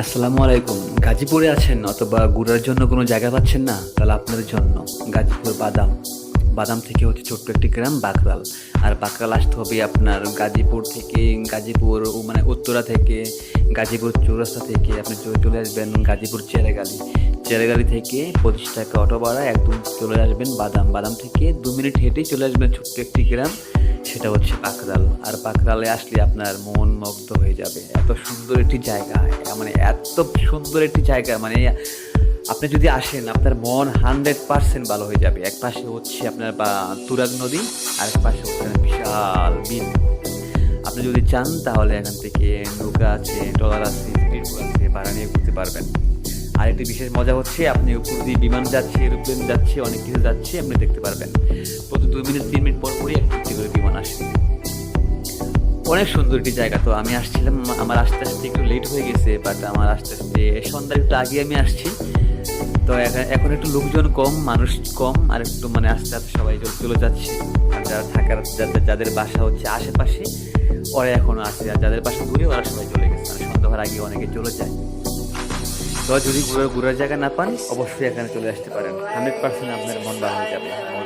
আসসালামু আলাইকুম। গাজীপুরে আছেন অথবা ঘোরার জন্য কোনো জায়গা পাচ্ছেন না, তাহলে আপনার জন্য গাজীপুর বাদাম। বাদাম থেকে হচ্ছে ছোট্ট একটি গ্রাম বাকরাল। আর বাকরাল আসতে হবে আপনার গাজীপুর থেকে, গাজীপুর মানে উত্তরা থেকে, গাজীপুর চৌরাস্তা থেকে আপনি চলে আসবেন গাজীপুর চেরাগালি। চেরাগালি থেকে 25 টাকা অটো ভাড়া একদম চলে আসবেন বাদাম। বাদাম থেকে 2 মিনিট হেঁটেই চলে আসবেন ছোট্ট একটি গ্রাম, সেটা হচ্ছে বাকরাল। আর বাকরালে আসলে আপনার মন মুগ্ধ হয়ে যাবে। এত সুন্দর একটি জায়গা, মানে এত সুন্দর একটি জায়গা, মানে আপনি যদি আসেন আপনার মন 100% ভালো হয়ে যাবে। এক পাশে হচ্ছে আপনার বা তুরাগ নদী, আর এক পাশে হচ্ছে বিশাল বিল। আপনি যদি চান তাহলে এখান থেকে নৌকা আছে, ট্রলার আছে, স্পিডবোট আছে, ভাড়া নিয়ে ঘুরতে পারবেন। আর একটি বিশেষ মজা হচ্ছে আপনি উপর দিয়ে বিমান যাচ্ছে, এরোপ্লেন যাচ্ছে, অনেক কিছু যাচ্ছে, আপনি দেখতে পারবেন। প্রতি 2 মিনিট 3 মিনিট পর পরই একটি করে বিমান আসে। অনেক সুন্দর একটি জায়গা। তো আমি আসছিলাম, আমার আস্তে আস্তে একটু লেট হয়ে গেছে, বাট আমার আস্তে আস্তে সন্ধ্যার একটু আগে আমি আসছি। তো এখন একটু লোকজন কম, মানুষ কম, আর একটু মানে আস্তে আস্তে সবাই চলে যাচ্ছে। আর যারা থাকার যাদের বাসা হচ্ছে আশেপাশে ওরা এখনো আছে, আর যাদের বাসা দূরে ওরা সবাই চলে গেছে, মানে সন্ধ্যা হওয়ার আগে অনেকে চলে যায়। তো যদি ঘোরার জায়গা না পান অবশ্যই এখানে চলে আসতে পারেন। 100% আপনার মন ভালো হয়ে যাবে। মন